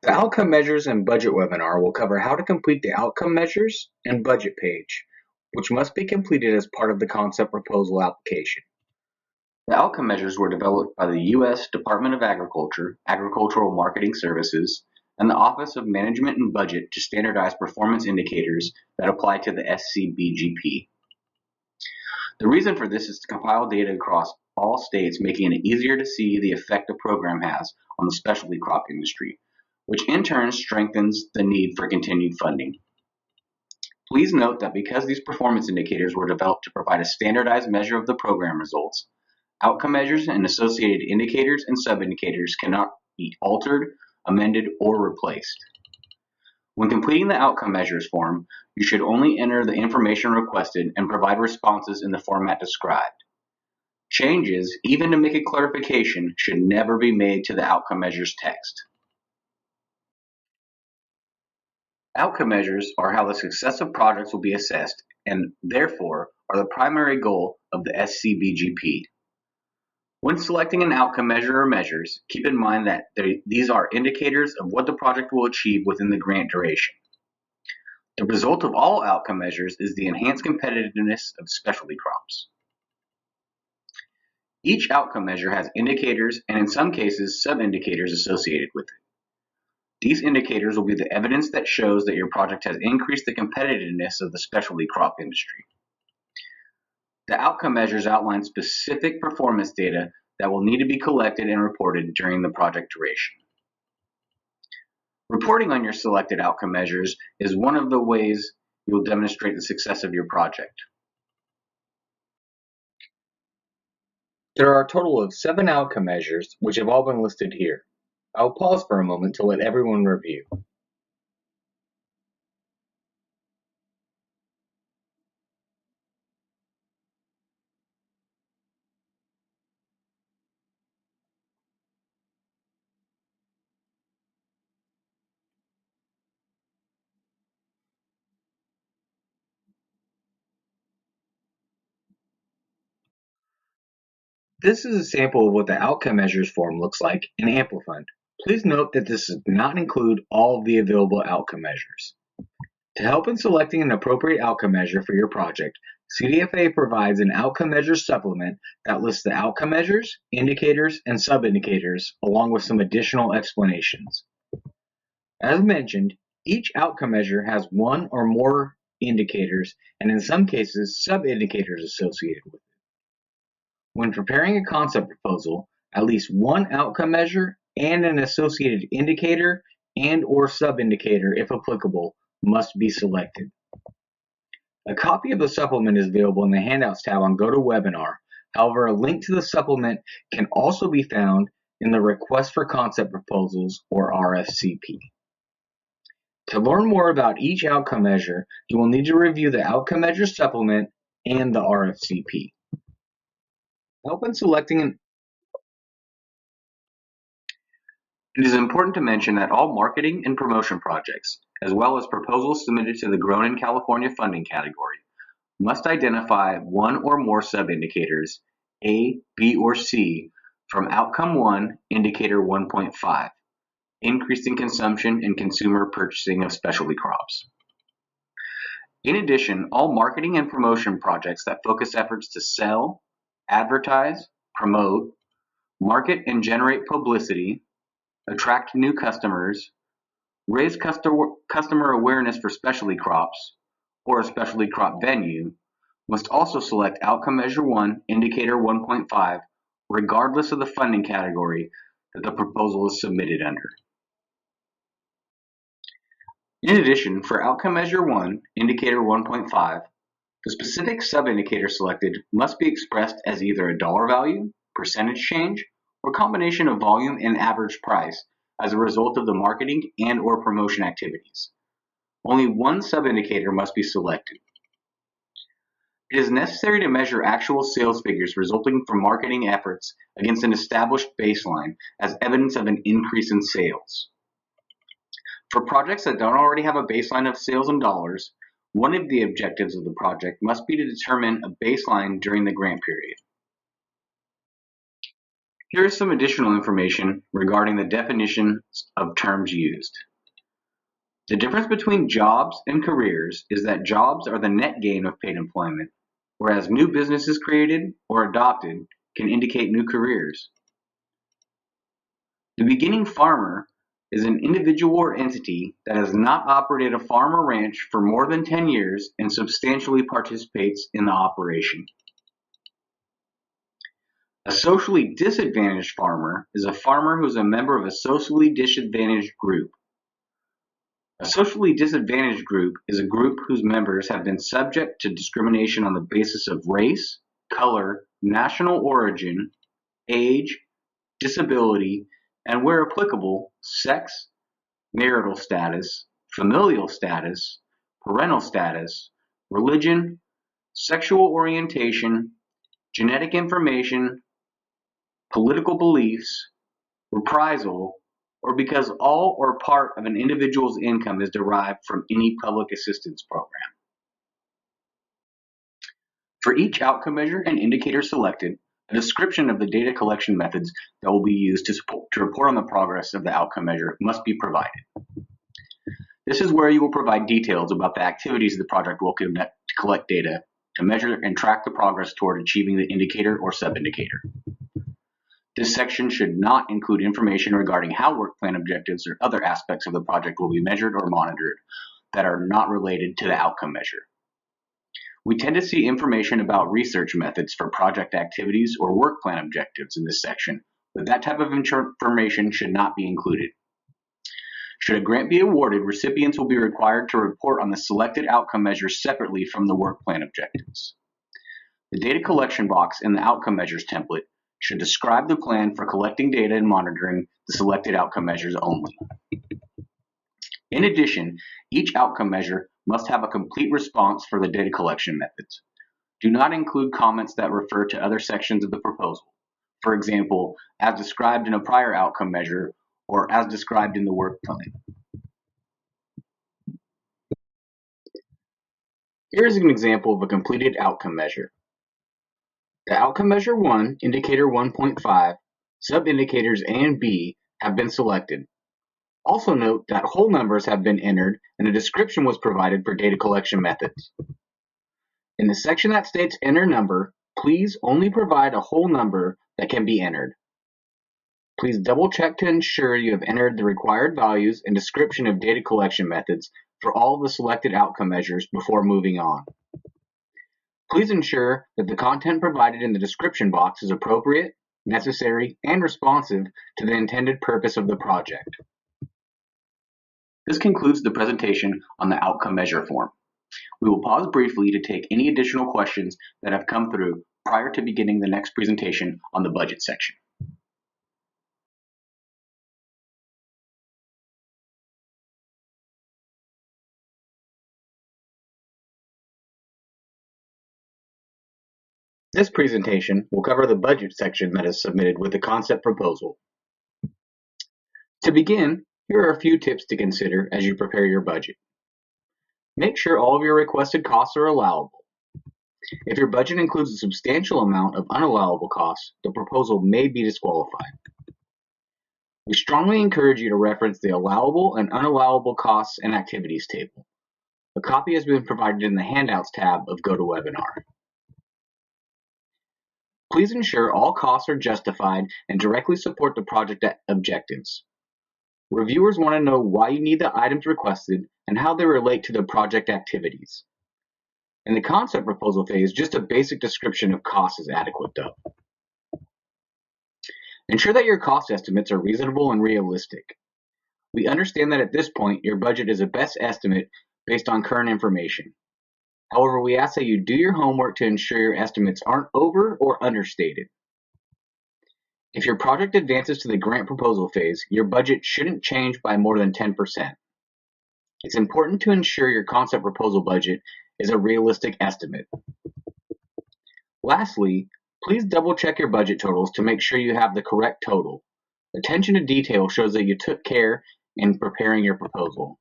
The Outcome Measures and Budget webinar will cover how to complete the Outcome Measures and Budget page, which must be completed as part of the concept proposal application. The Outcome Measures were developed by the U.S. Department of Agriculture, Agricultural Marketing Services, and the Office of Management and Budget to standardize performance indicators that apply to the SCBGP. The reason for this is to compile data across all states, making it easier to see the effect the program has on the specialty crop industry, which in turn strengthens the need for continued funding. Please note that because these performance indicators were developed to provide a standardized measure of the program results, outcome measures and associated indicators and sub-indicators cannot be altered, amended, or replaced. When completing the outcome measures form, you should only enter the information requested and provide responses in the format described. Changes, even to make a clarification, should never be made to the outcome measures text. Outcome measures are how the success of projects will be assessed and, therefore, are the primary goal of the SCBGP. When selecting an outcome measure or measures, keep in mind that these are indicators of what the project will achieve within the grant duration. The result of all outcome measures is the enhanced competitiveness of specialty crops. Each outcome measure has indicators and, in some cases, sub-indicators associated with it. These indicators will be the evidence that shows that your project has increased the competitiveness of the specialty crop industry. The outcome measures outline specific performance data that will need to be collected and reported during the project duration. Reporting on your selected outcome measures is one of the ways you will demonstrate the success of your project. There are a total of 7 outcome measures, which have all been listed here. I will pause for a moment to let everyone review. This is a sample of what the outcome measures form looks like in Amplifund. Please note that this does not include all of the available outcome measures. To help in selecting an appropriate outcome measure for your project, CDFA provides an outcome measure supplement that lists the outcome measures, indicators, and sub-indicators, along with some additional explanations. As mentioned, each outcome measure has one or more indicators, and in some cases, sub-indicators associated with it. When preparing a concept proposal, at least one outcome measure and an associated indicator and/or sub-indicator, if applicable, must be selected. A copy of the supplement is available in the Handouts tab on GoToWebinar. However, a link to the supplement can also be found in the Request for Concept Proposals, or RFCP. To learn more about each outcome measure, you will need to review the Outcome Measure Supplement and the RFCP. Help in selecting It is important to mention that all marketing and promotion projects, as well as proposals submitted to the Grown in California funding category, must identify one or more sub-indicators, A, B, or C, from Outcome 1, Indicator 1.5, increasing consumption and consumer purchasing of specialty crops. In addition, all marketing and promotion projects that focus efforts to sell, advertise, promote, market and generate publicity, attract new customers, raise customer awareness for specialty crops, or a specialty crop venue, must also select Outcome Measure 1, Indicator 1.5, regardless of the funding category that the proposal is submitted under. In addition, for Outcome Measure 1, Indicator 1.5, the specific sub-indicator selected must be expressed as either a dollar value, percentage change, or combination of volume and average price as a result of the marketing and/or promotion activities. Only one sub-indicator must be selected. It is necessary to measure actual sales figures resulting from marketing efforts against an established baseline as evidence of an increase in sales. For projects that don't already have a baseline of sales in dollars, one of the objectives of the project must be to determine a baseline during the grant period. Here is some additional information regarding the definitions of terms used. The difference between jobs and careers is that jobs are the net gain of paid employment, whereas new businesses created or adopted can indicate new careers. The beginning farmer is an individual or entity that has not operated a farm or ranch for more than 10 years and substantially participates in the operation. A socially disadvantaged farmer is a farmer who is a member of a socially disadvantaged group. A socially disadvantaged group is a group whose members have been subject to discrimination on the basis of race, color, national origin, age, disability, and where applicable, sex, marital status, familial status, parental status, religion, sexual orientation, genetic information, political beliefs, reprisal, or because all or part of an individual's income is derived from any public assistance program. For each outcome measure and indicator selected, a description of the data collection methods that will be used to report on the progress of the outcome measure must be provided. This is where you will provide details about the activities the project will conduct to collect data, to measure and track the progress toward achieving the indicator or sub-indicator. This section should not include information regarding how work plan objectives or other aspects of the project will be measured or monitored that are not related to the outcome measure. We tend to see information about research methods for project activities or work plan objectives in this section, but that type of information should not be included. Should a grant be awarded, recipients will be required to report on the selected outcome measures separately from the work plan objectives. The data collection box in the outcome measures template should describe the plan for collecting data and monitoring the selected outcome measures only. In addition, each outcome measure must have a complete response for the data collection methods. Do not include comments that refer to other sections of the proposal. For example, as described in a prior outcome measure or as described in the work plan. Here is an example of a completed outcome measure. The outcome measure 1, indicator 1.5, sub-indicators A and B have been selected. Also note that whole numbers have been entered and a description was provided for data collection methods. In the section that states enter number, please only provide a whole number that can be entered. Please double check to ensure you have entered the required values and description of data collection methods for all of the selected outcome measures before moving on. Please ensure that the content provided in the description box is appropriate, necessary, and responsive to the intended purpose of the project. This concludes the presentation on the outcome measure form. We will pause briefly to take any additional questions that have come through prior to beginning the next presentation on the budget section. This presentation will cover the budget section that is submitted with the concept proposal. To begin, here are a few tips to consider as you prepare your budget. Make sure all of your requested costs are allowable. If your budget includes a substantial amount of unallowable costs, the proposal may be disqualified. We strongly encourage you to reference the allowable and unallowable costs and activities table. A copy has been provided in the Handouts tab of GoToWebinar. Please ensure all costs are justified and directly support the project objectives. Reviewers want to know why you need the items requested and how they relate to the project activities. In the concept proposal phase, just a basic description of costs is adequate though. Ensure that your cost estimates are reasonable and realistic. We understand that at this point, your budget is a best estimate based on current information. However, we ask that you do your homework to ensure your estimates aren't over or understated. If your project advances to the grant proposal phase, your budget shouldn't change by more than 10%. It's important to ensure your concept proposal budget is a realistic estimate. Lastly, please double check your budget totals to make sure you have the correct total. Attention to detail shows that you took care in preparing your proposal.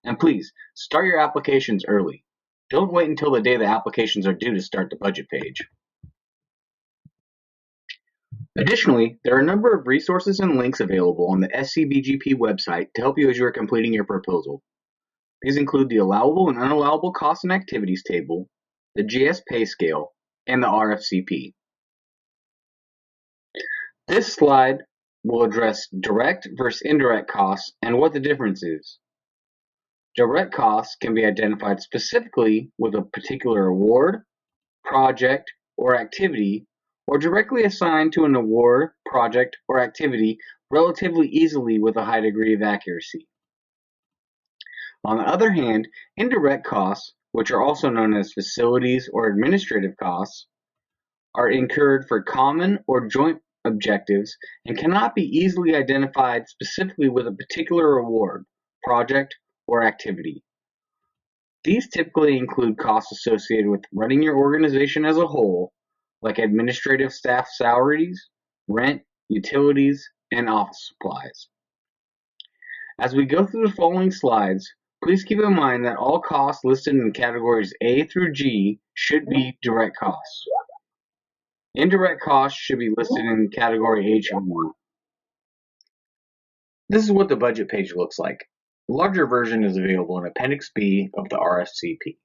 And please, start your applications early. Don't wait until the day the applications are due to start the budget page. Additionally, there are a number of resources and links available on the SCBGP website to help you as you are completing your proposal. These include the allowable and unallowable costs and activities table, the GS pay scale, and the RFCP. This slide will address direct versus indirect costs and what the difference is. Direct costs can be identified specifically with a particular award, project, or activity, or directly assigned to an award, project, or activity relatively easily with a high degree of accuracy. On the other hand, indirect costs, which are also known as facilities or administrative costs, are incurred for common or joint objectives and cannot be easily identified specifically with a particular award, project, or activity. These typically include costs associated with running your organization as a whole, like administrative staff salaries, rent, utilities, and office supplies. As we go through the following slides, please keep in mind that all costs listed in categories A through G should be direct costs. Indirect costs should be listed in category H only. This is what the budget page looks like. The larger version is available in Appendix B of the RFCP.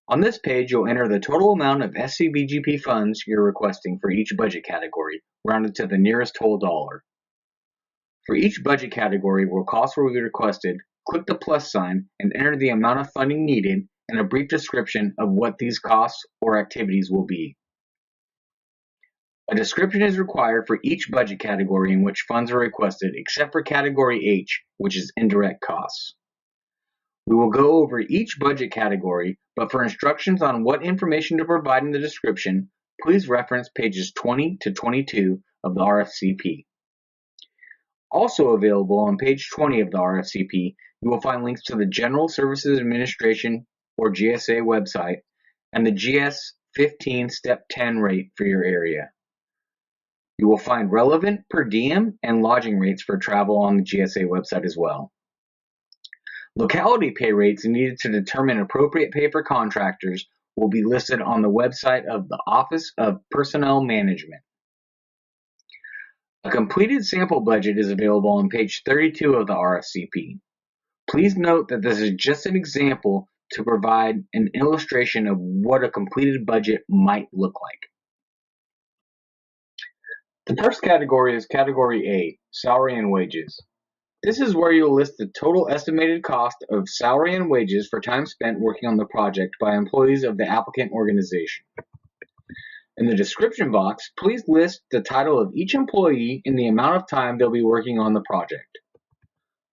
On this page, you'll enter the total amount of SCBGP funds you're requesting for each budget category, rounded to the nearest whole dollar. For each budget category where costs will be requested, click the plus sign and enter the amount of funding needed and a brief description of what these costs or activities will be. A description is required for each budget category in which funds are requested, except for category H, which is indirect costs. We will go over each budget category, but for instructions on what information to provide in the description, please reference pages 20 to 22 of the RFCP. Also available on page 20 of the RFCP, you will find links to the General Services Administration, or GSA website, and the GS 15 Step 10 rate for your area. You will find relevant per diem and lodging rates for travel on the GSA website as well. Locality pay rates needed to determine appropriate pay for contractors will be listed on the website of the Office of Personnel Management. A completed sample budget is available on page 32 of the RFCP. Please note that this is just an example to provide an illustration of what a completed budget might look like. The first category is category A, salary and wages. This is where you'll list the total estimated cost of salary and wages for time spent working on the project by employees of the applicant organization. In the description box, please list the title of each employee and the amount of time they'll be working on the project.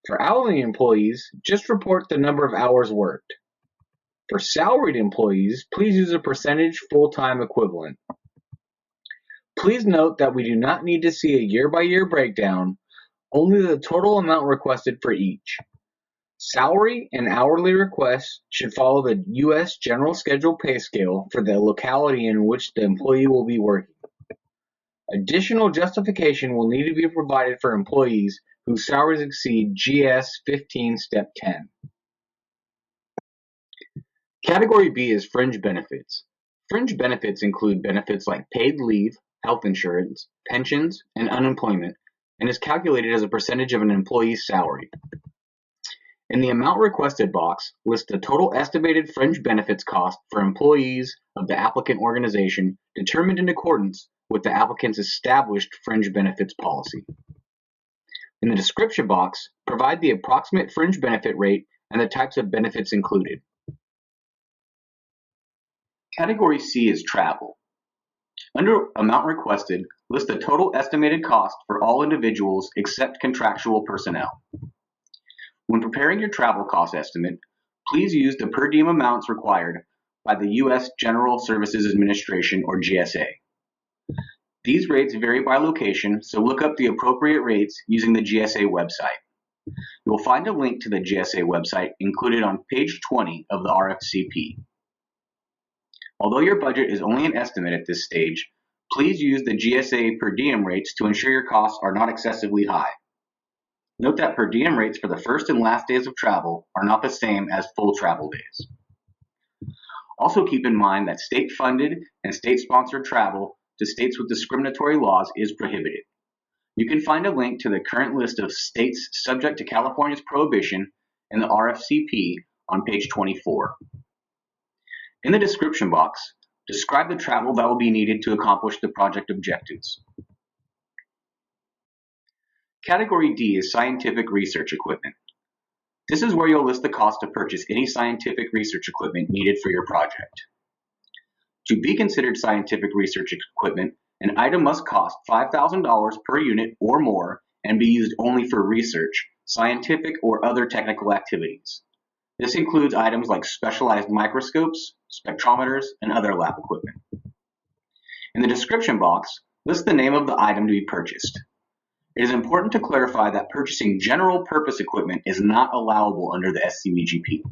For hourly employees, just report the number of hours worked. For salaried employees, please use a percentage full-time equivalent. Please note that we do not need to see a year-by-year breakdown, only the total amount requested for each. Salary and hourly requests should follow the U.S. General Schedule pay scale for the locality in which the employee will be working. Additional justification will need to be provided for employees whose salaries exceed GS 15 Step 10. Category B is fringe benefits. Fringe benefits include benefits like paid leave, health insurance, pensions, and unemployment, and is calculated as a percentage of an employee's salary. In the amount requested box, list the total estimated fringe benefits cost for employees of the applicant organization determined in accordance with the applicant's established fringe benefits policy. In the description box, provide the approximate fringe benefit rate and the types of benefits included. Category C is travel. Under amount requested, list the total estimated cost for all individuals except contractual personnel. When preparing your travel cost estimate, please use the per diem amounts required by the U.S. General Services Administration, or GSA. These rates vary by location, so look up the appropriate rates using the GSA website. You will find a link to the GSA website included on page 20 of the RFCP. Although your budget is only an estimate at this stage, please use the GSA per diem rates to ensure your costs are not excessively high. Note that per diem rates for the first and last days of travel are not the same as full travel days. Also keep in mind that state-funded and state-sponsored travel to states with discriminatory laws is prohibited. You can find a link to the current list of states subject to California's prohibition in the RFCP on page 24. In the description box, describe the travel that will be needed to accomplish the project objectives. Category D is scientific research equipment. This is where you'll list the cost to purchase any scientific research equipment needed for your project. To be considered scientific research equipment, an item must cost $5,000 per unit or more and be used only for research, scientific, or other technical activities. This includes items like specialized microscopes, spectrometers, and other lab equipment. In the description box, list the name of the item to be purchased. It is important to clarify that purchasing general purpose equipment is not allowable under the SCBGP.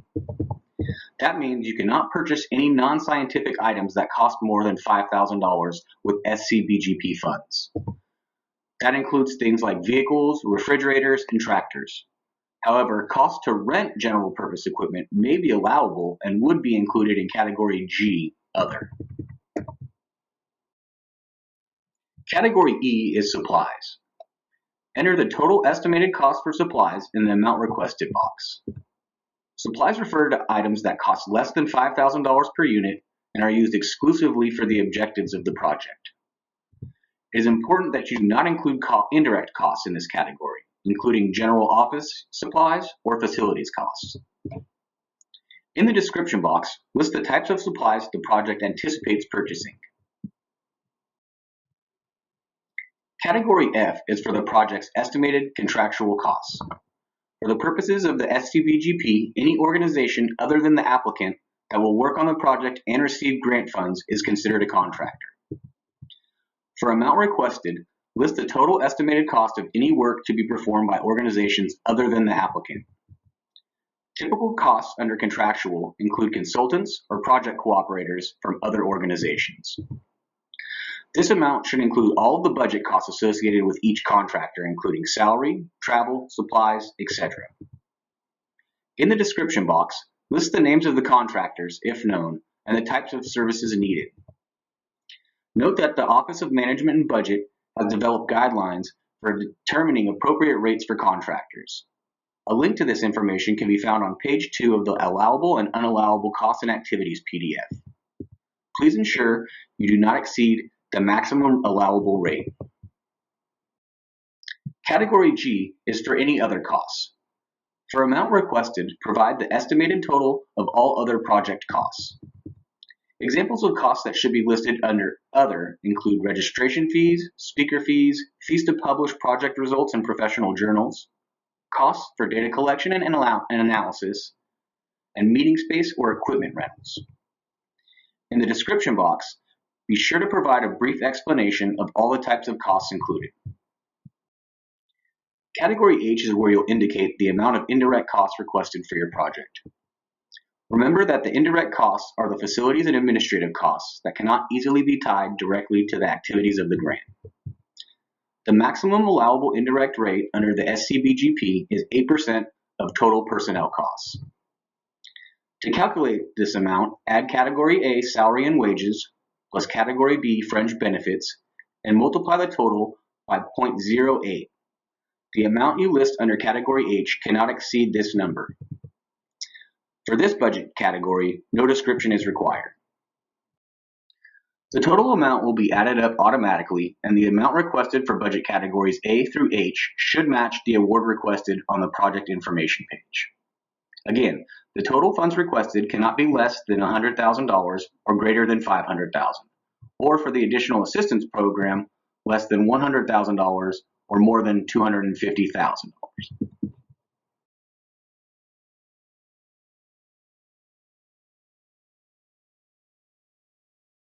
That means you cannot purchase any non-scientific items that cost more than $5,000 with SCBGP funds. That includes things like vehicles, refrigerators, and tractors. However, costs to rent general purpose equipment may be allowable and would be included in Category G, Other. Category E is supplies. Enter the total estimated cost for supplies in the amount requested box. Supplies refer to items that cost less than $5,000 per unit and are used exclusively for the objectives of the project. It is important that you do not include indirect costs in this category, including general office supplies or facilities costs. In the description box, list the types of supplies the project anticipates purchasing. Category F is for the project's estimated contractual costs. For the purposes of the SCBGP, any organization other than the applicant that will work on the project and receive grant funds is considered a contractor. For amount requested, list the total estimated cost of any work to be performed by organizations other than the applicant. Typical costs under contractual include consultants or project cooperators from other organizations. This amount should include all of the budget costs associated with each contractor, including salary, travel, supplies, etc. In the description box, list the names of the contractors, if known, and the types of services needed. Note that the Office of Management and Budget has developed guidelines for determining appropriate rates for contractors. A link to this information can be found on page 2 of the Allowable and Unallowable Costs and Activities PDF. Please ensure you do not exceed the maximum allowable rate. Category G is for any other costs. For amount requested, provide the estimated total of all other project costs. Examples of costs that should be listed under Other include registration fees, speaker fees, fees to publish project results in professional journals, costs for data collection and analysis, and meeting space or equipment rentals. In the description box, be sure to provide a brief explanation of all the types of costs included. Category H is where you'll indicate the amount of indirect costs requested for your project. Remember that the indirect costs are the facilities and administrative costs that cannot easily be tied directly to the activities of the grant. The maximum allowable indirect rate under the SCBGP is 8% of total personnel costs. To calculate this amount, add Category A salary and wages plus Category B fringe benefits and multiply the total by 0.08. The amount you list under Category H cannot exceed this number. For this budget category, no description is required. The total amount will be added up automatically, and the amount requested for budget categories A through H should match the award requested on the project information page. Again, the total funds requested cannot be less than $100,000 or greater than $500,000, or for the additional assistance program, less than $100,000 or more than $250,000.